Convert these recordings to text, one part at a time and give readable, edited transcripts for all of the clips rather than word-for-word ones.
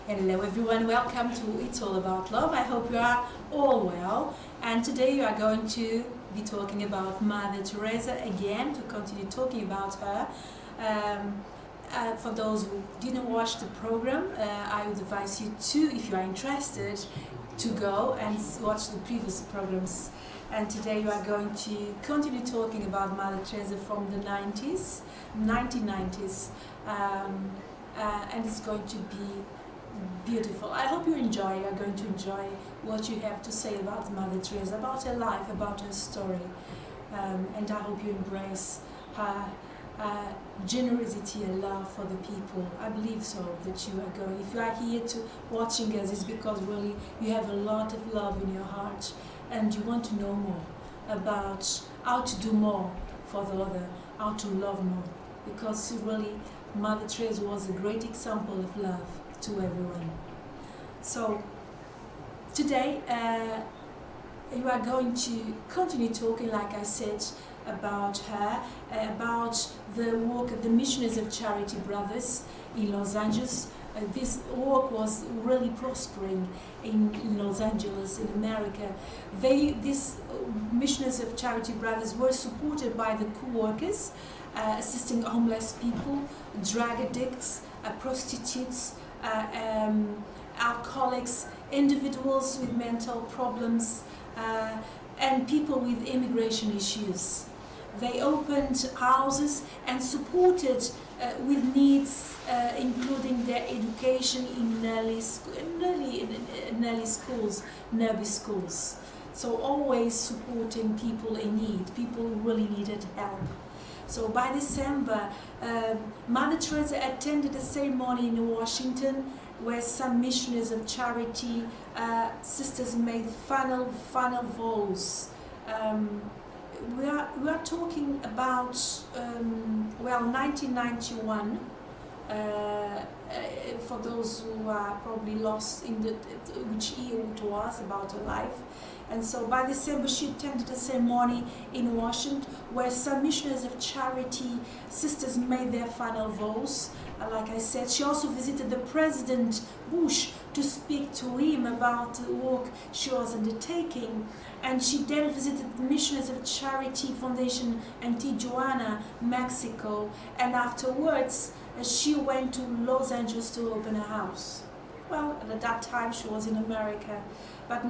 Hello everyone, welcome to It's All About Love. I hope you are all well. And today you are going to be talking about Mother Teresa again, to continue talking about her. For those who didn't watch the program, I would advise you to, if you are interested, to go and watch the previous programs. And today you are going to continue talking about Mother Teresa from the 1990s. And it's going to be beautiful. I hope you are going to enjoy what you have to say about Mother Teresa, about her life, about her story. And I hope you embrace her generosity and love for the people. I believe so, that you are going. If you are here watching us, it's because really you have a lot of love in your heart and you want to know more about how to do more for the other, how to love more. Because really, Mother Teresa was a great example of love to everyone. So today you are going to continue talking, like I said, about her, about the work of the Missionaries of Charity Brothers in Los Angeles. This work was really prospering in Los Angeles, in America. These Missionaries of Charity Brothers were supported by the co-workers, assisting homeless people, drug addicts, prostitutes, alcoholics, individuals with mental problems, and people with immigration issues. They opened houses and supported with needs, including their education in early schools. So always supporting people in need, people who really needed help. So by December, Mother Teresa attended a ceremony in Washington where some missionaries of charity sisters made final vows. We are talking about 1991. For those who are probably lost in which year it was about her life. And so by December she attended a ceremony in Washington where some missionaries of charity sisters made their final vows. Like I said, she also visited the President Bush to speak to him about the work she was undertaking. And she then visited the Missionaries of Charity Foundation in Tijuana, Mexico. And afterwards, she went to Los Angeles to open a house. Well, at that time she was in America, but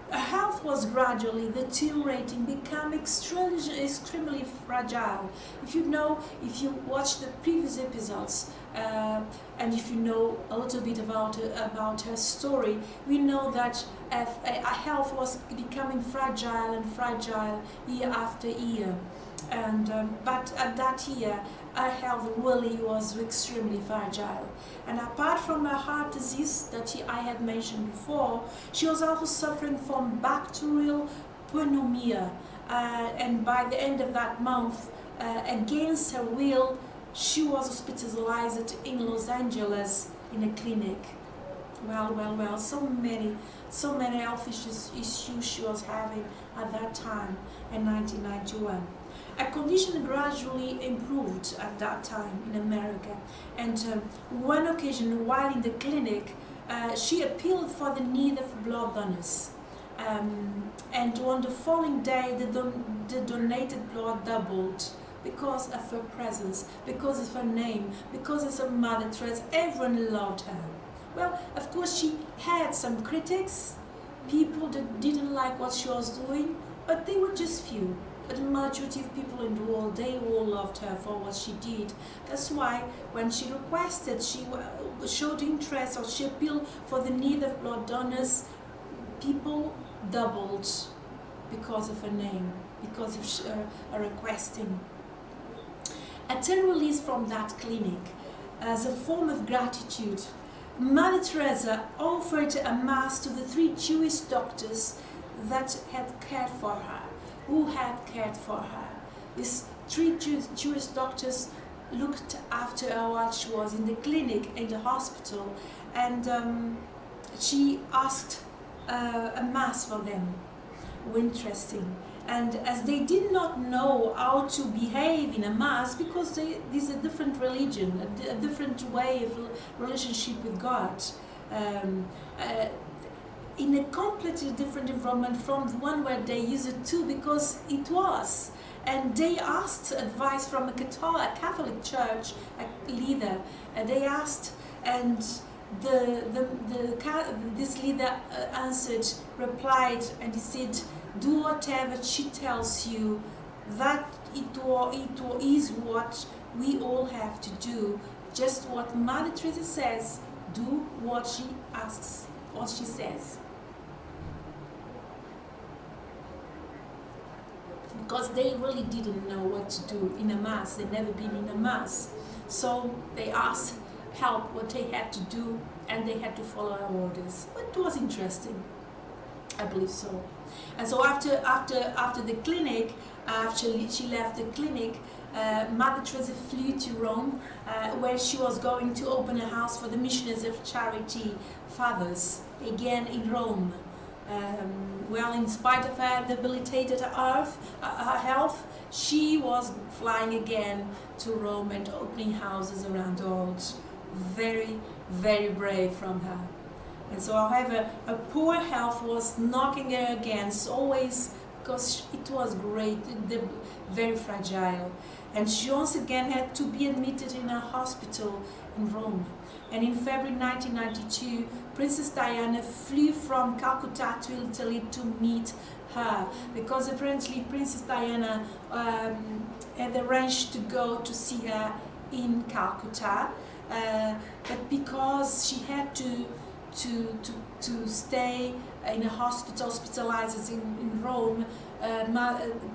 her health was gradually deteriorating, becoming extremely fragile. If you watch the previous episodes, and if you know a little bit about her story, we know that her health was becoming fragile year after year. And but at that year, her health really was extremely fragile. And apart from her heart disease that I had mentioned before, she was also suffering from bacterial pneumonia. And by the end of that month, against her will, she was hospitalized in Los Angeles in a clinic. Well, so many health issues she was having at that time in 1991. Her condition gradually improved at that time in America, and one occasion while in the clinic, she appealed for the need of blood donors. And on the following day, the donated blood doubled because of her presence, because of her name, because of her Mother Teresa. Everyone loved her. Well, of course, she had some critics, people that didn't like what she was doing, but they were just few. But the majority of people in the world, they all loved her for what she did. That's why when she requested, she showed interest, or she appealed for the need of blood donors, people doubled because of her name, because of her requesting. At her release from that clinic, as a form of gratitude, Mother Teresa offered a mass to the 3 Jewish doctors that had cared for her. Who had cared for her. These 3 Jewish doctors looked after her while she was in the clinic, in the hospital, and she asked a mass for them. Interesting. And as they did not know how to behave in a mass, because this is a different religion, a different way of relationship with God, um, uh, in a completely different environment from the one where they used it to, because it was. And they asked advice from a Catholic church leader. They asked, and this leader answered, replied, and he said, "Do whatever she tells you. That it is what we all have to do. Just what Mother Teresa says. Do what she asks, what she says." Because they really didn't know what to do in a mass. They'd never been in a mass. So they asked help what they had to do, and they had to follow our orders. But it was interesting. I believe so. And so after the clinic, after she left the clinic, Mother Teresa flew to Rome, where she was going to open a house for the Missionaries of Charity Fathers, again in Rome. Well, in spite of her debilitated her health, she was flying again to Rome and opening houses around the world. Very, very brave from her. And so, however, her poor health was knocking her against, always, because it was great, very fragile. And she once again had to be admitted in a hospital in Rome. And in February 1992, Princess Diana flew from Calcutta to Italy to meet her, because apparently Princess Diana had arranged to go to see her in Calcutta, but because she had to stay in a hospital, hospitalized in Rome,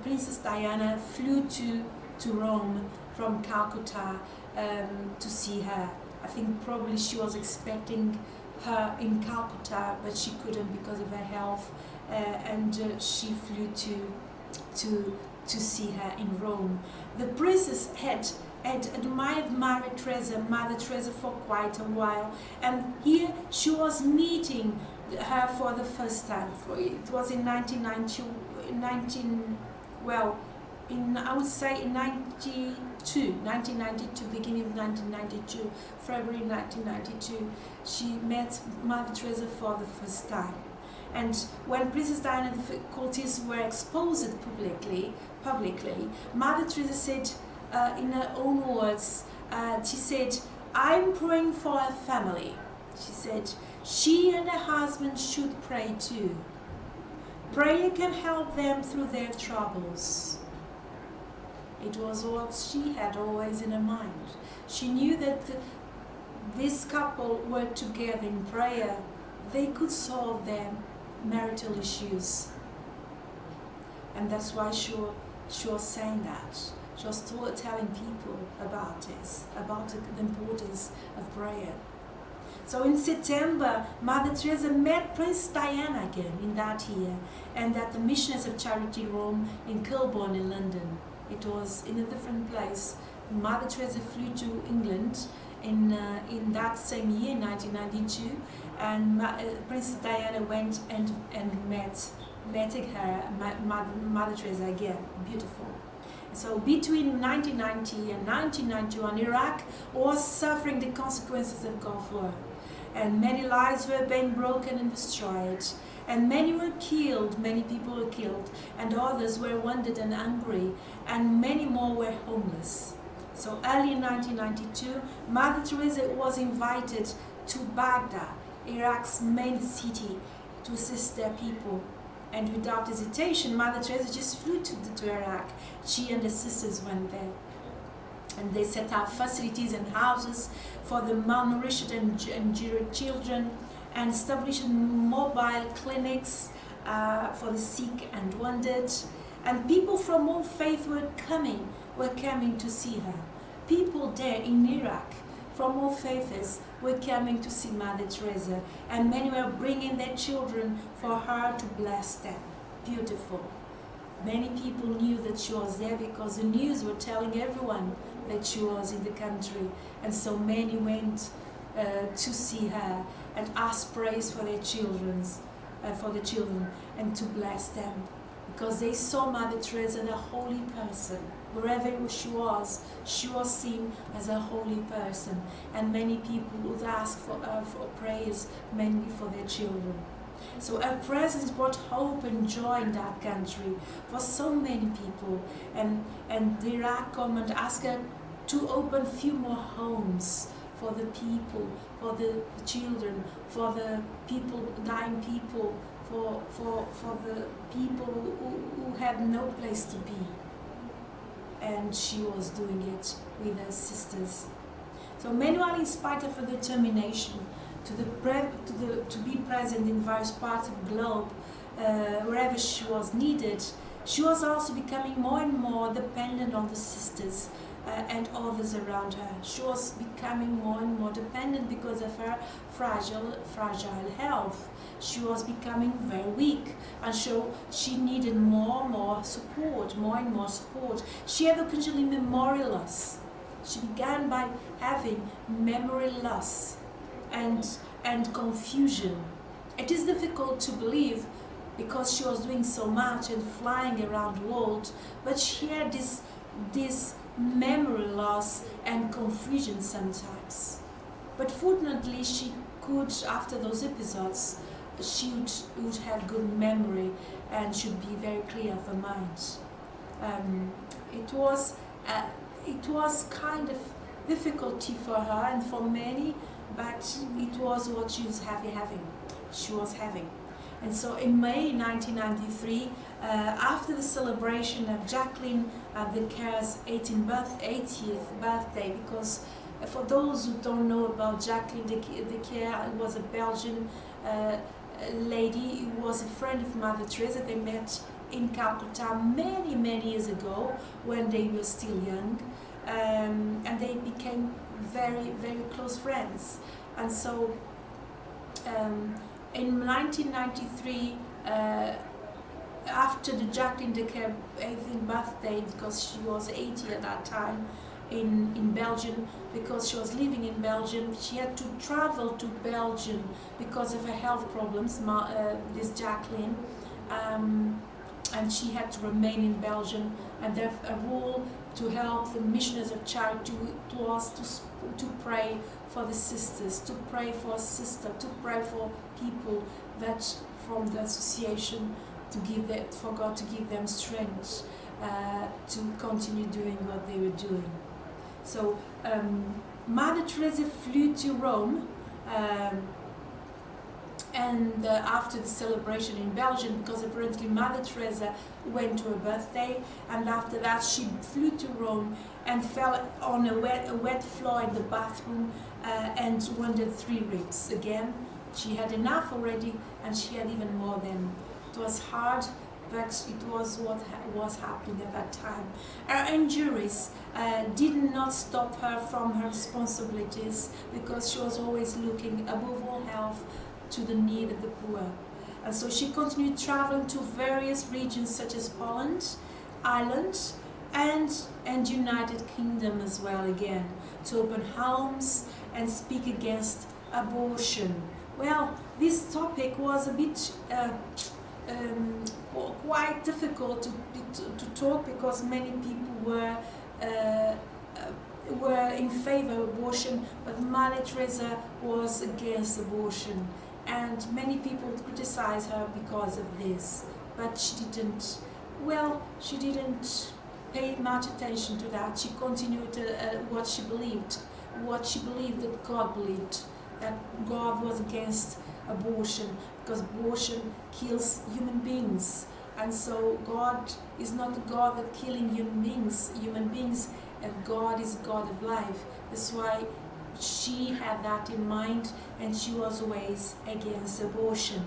Princess Diana flew to Rome from Calcutta to see her. I think probably she was expecting her in Calcutta, but she couldn't because of her health, and she flew to see her in Rome. The princess had admired Mother Teresa for quite a while, and here she was meeting her for the first time. It was in 1992, beginning of 1992, February 1992, she met Mother Teresa for the first time. And when Princess Diana's difficulties were exposed publicly, Mother Teresa said, in her own words, she said, "I'm praying for her family." She said, "She and her husband should pray too. Prayer can help them through their troubles." It was what she had always in her mind. She knew that this couple were together in prayer. They could solve their marital issues. And that's why she was saying that. She was telling people about this, about the importance of prayer. So in September, Mother Teresa met Princess Diana again in that year, and at the Missionaries of Charity Rome in Kilburn in London. It was in a different place. Mother Teresa flew to England in that same year, 1992, and Princess Diana went and met her, Mother Teresa again. Beautiful. So between 1990 and 1991, Iraq was suffering the consequences of Gulf War, and many lives were being broken and destroyed, and many were killed, many people were killed, and others were wounded and hungry, and many more were homeless. So early in 1992, Mother Teresa was invited to Baghdad, Iraq's main city, to assist their people. And without hesitation, Mother Teresa just flew to Iraq. She and her sisters went there. And they set up facilities and houses for the malnourished and injured children, and established mobile clinics for the sick and wounded. And people from all faiths were coming to see her. People there in Iraq from all faiths were coming to see Mother Teresa, and many were bringing their children for her to bless them. Beautiful. Many people knew that she was there because the news were telling everyone that she was in the country, and so many went to see her and ask praise for their children, and to bless them. because they saw Mother Teresa as a holy person. Wherever she was seen as a holy person, and many people would ask for prayers, mainly for their children. So her presence brought hope and joy in that country for so many people, and the Iraq government asked her to open few more homes for the people, for the children, for the people, dying people, for the people who had no place to be. And she was doing it with her sisters. So meanwhile, in spite of her determination to be present in various parts of the globe, wherever she was needed, she was also becoming more and more dependent on the sisters and others around her. She was becoming more and more dependent because of her fragile health. She was becoming very weak, and so she needed more and more support. She had occasionally memory loss. She began by having memory loss and confusion. It is difficult to believe because she was doing so much and flying around the world, but she had this memory loss and confusion sometimes. But fortunately, she could, after those episodes, she would have good memory and should be very clear of her mind. It was kind of difficulty for her and for many, but it was what she was having. And so in May 1993, after the celebration of Jacqueline de Care's 80th birthday, because for those who don't know about Jacqueline de Care, it was a Belgian lady who was a friend of Mother Teresa. They met in Calcutta many years ago when they were still young, and they became very close friends. And so in 1993, after the Jacqueline de Care 18th birthday, because she was 80 at that time, in Belgium, because she was living in Belgium, she had to travel to Belgium because of her health problems, this Jacqueline, and she had to remain in Belgium, and their role to help the missionaries of charity was to pray for the sisters, to pray for a sister, to pray for people that from the association, for God to give them strength to continue doing what they were doing. So Mother Teresa flew to Rome, and after the celebration in Belgium, because apparently Mother Teresa went to her birthday, and after that she flew to Rome and fell on a wet floor in the bathroom and wounded 3 ribs. Again, she had enough already, and she had even more then. It was hard, but it was what was happening at that time. Her injuries did not stop her from her responsibilities, because she was always looking, above all health, to the need of the poor. And so she continued traveling to various regions such as Poland, Ireland, and United Kingdom as well, again, to open homes and speak against abortion. Well, this topic was a bit quite difficult to talk, because many people were in favor of abortion, but Mother Teresa was against abortion, and many people would criticize her because of this. But she didn't pay much attention to that. She continued what she believed that God believed, that God was against abortion, because abortion kills human beings, and so God is not a God that killing human beings, and God is a God of life. That's why she had that in mind, and she was always against abortion.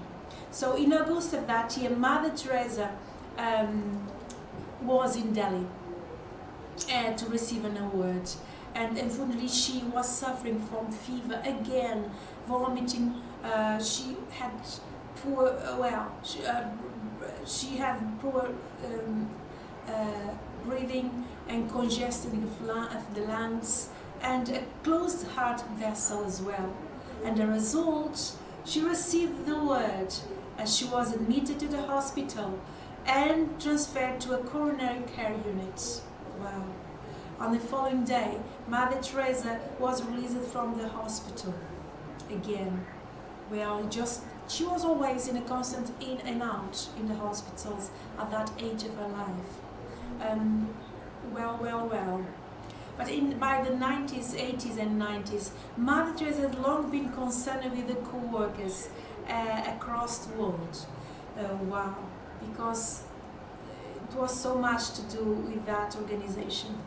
So in August of that year, Mother Teresa was in Delhi to receive an award, and unfortunately she was suffering from fever again, vomiting. She had poor breathing and congestion of the lungs, and a closed heart vessel as well. And the result, she received the word, and she was admitted to the hospital, and transferred to a coronary care unit. Wow. On the following day, Mother Teresa was released from the hospital again. Well, she was always in a constant in and out in the hospitals at that age of her life. Well. But by the 90s, 80s and 90s, Mother Teresa had long been concerned with the co-workers across the world. Wow, because it was so much to do with that organization.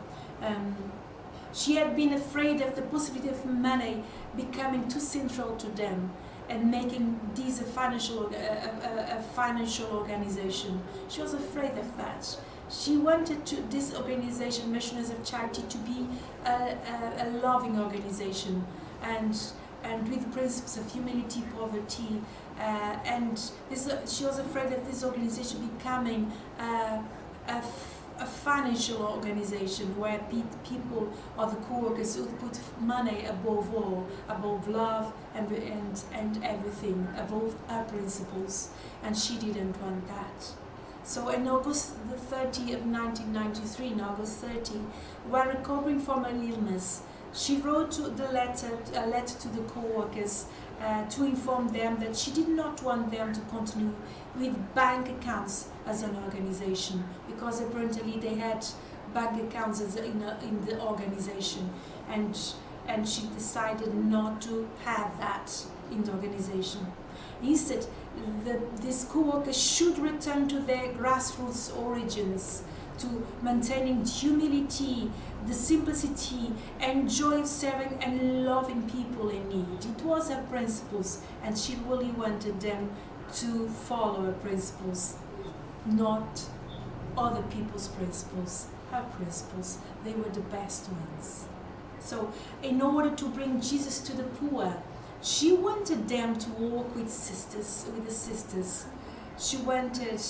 She had been afraid of the possibility of money becoming too central to them and making this a financial organization. She was afraid of that. She wanted this organization, Missionaries of Charity, to be a loving organization and with principles of humility, poverty, she was afraid of this organization becoming a financial organization where people or the co-workers would put money above all, above love and everything, above her principles, and she didn't want that. So in August the 30th of 1993, in August 30, while recovering from an illness, she wrote a letter to the co-workers to inform them that she did not want them to continue with bank accounts as an organization, because apparently they had bank accounts in the organization, and she decided not to have that in the organization. Instead, these co-workers should return to their grassroots origins, to maintaining humility, the simplicity and joy of serving and loving people in need. It was her principles, and she really wanted them to follow her principles, not other people's principles. Her principles, they were the best ones. So in order to bring Jesus to the poor, she wanted them to walk with the sisters. She wanted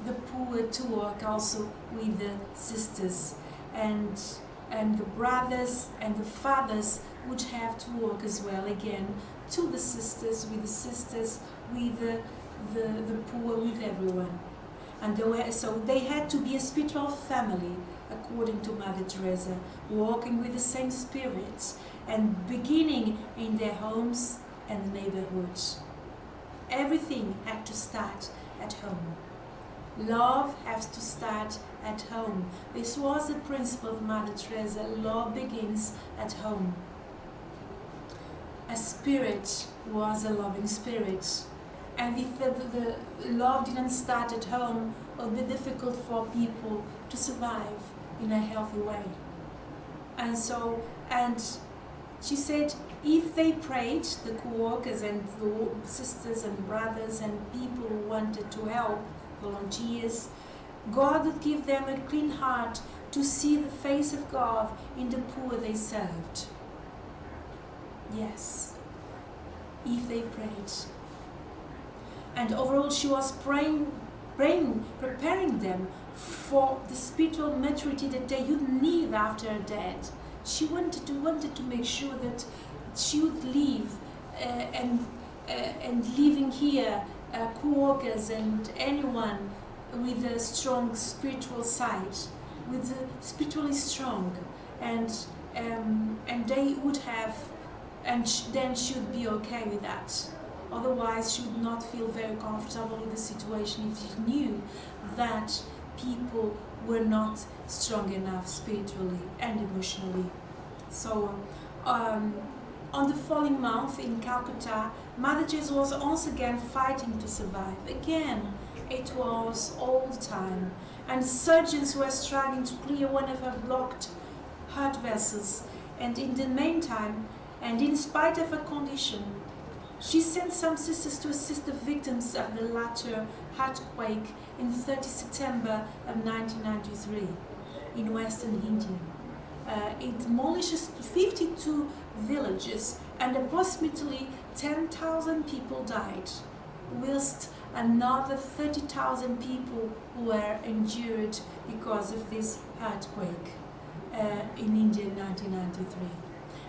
the poor to work also with the sisters, and the brothers and the fathers would have to work as well again to the sisters, with the poor, with everyone. And they had to be a spiritual family, according to Mother Teresa, walking with the same spirit and beginning in their homes and neighborhoods. Everything had to start at home. Love has to start at home. This was the principle of Mother Teresa. Love begins at home. A spirit was a loving spirit. And if the love didn't start at home, it would be difficult for people to survive in a healthy way. And she said, if they prayed, the co-workers and the sisters and brothers and people who wanted to help, volunteers, God would give them a clean heart to see the face of God in the poor they served. Yes, if they prayed. And overall, she was praying, preparing them for the spiritual maturity that they would need after her death. She wanted to make sure that she would live and living here, co-workers and anyone with a strong spiritual side, with spiritually strong, and they would have, and then she would be okay with that. Otherwise, she would not feel very comfortable in the situation if she knew that people were not strong enough spiritually and emotionally. So, on the following month in Calcutta, Mother Teresa was once again fighting to survive. Again, it was all the time. And surgeons were struggling to clear one of her blocked heart vessels. And in the meantime, and in spite of her condition, she sent some sisters to assist the victims of the latter earthquake in 30 September of 1993 in Western India. It demolishes 52 villages and approximately 10,000 people died, whilst another 30,000 people were injured because of this earthquake in India in 1993.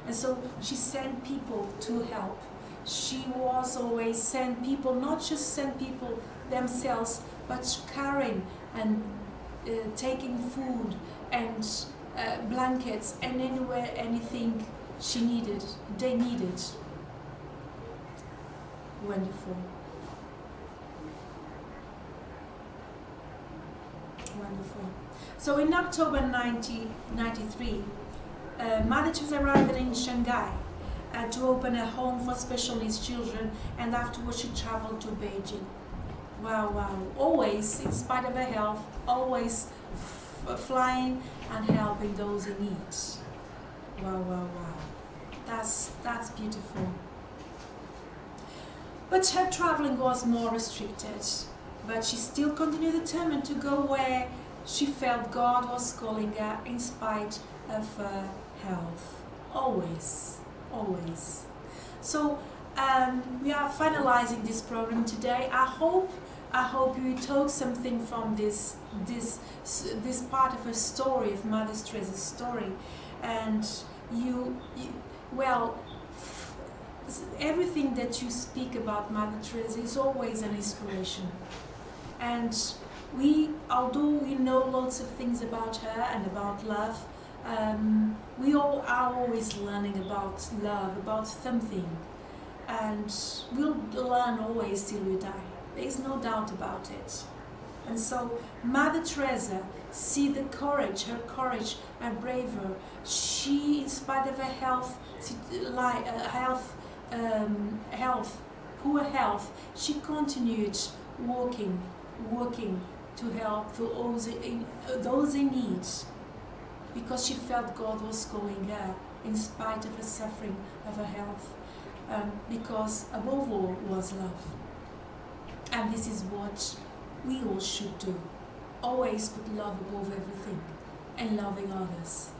And so she sent people to help, she was always send people, not just send people themselves, but carrying and taking food and blankets and anywhere, anything she needed, they needed. Wonderful. Wonderful. So in October 1993, Mother Teresa arrived in Shanghai to open a home for special needs children, and afterwards she traveled to Beijing. Wow, wow. Always, in spite of her health, always flying and helping those in need. Wow, wow, wow. That's beautiful. But her traveling was more restricted. But she still continued determined to go where she felt God was calling her in spite of her health. Always, always. So we are finalizing this program today. I hope you took something from this part of her story, of Mother Teresa's story, and well, everything that you speak about Mother Teresa is always an inspiration. And although we know lots of things about her and about love, we all are always learning about love, about something, and we'll learn always till we die. There is no doubt about it. And so Mother Teresa, see the courage, her bravery. She, in spite of her poor health, she continued working to help those in need, because she felt God was calling her in spite of her suffering, of her health, because above all was love. And this is what we all should do. Always put love above everything and loving others.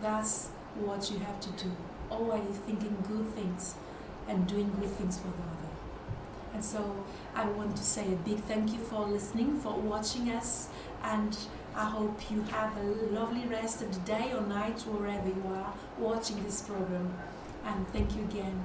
That's what you have to do. Always thinking good things and doing good things for the other. And so I want to say a big thank you for listening, for watching us, and I hope you have a lovely rest of the day or night, wherever you are watching this program. And thank you again.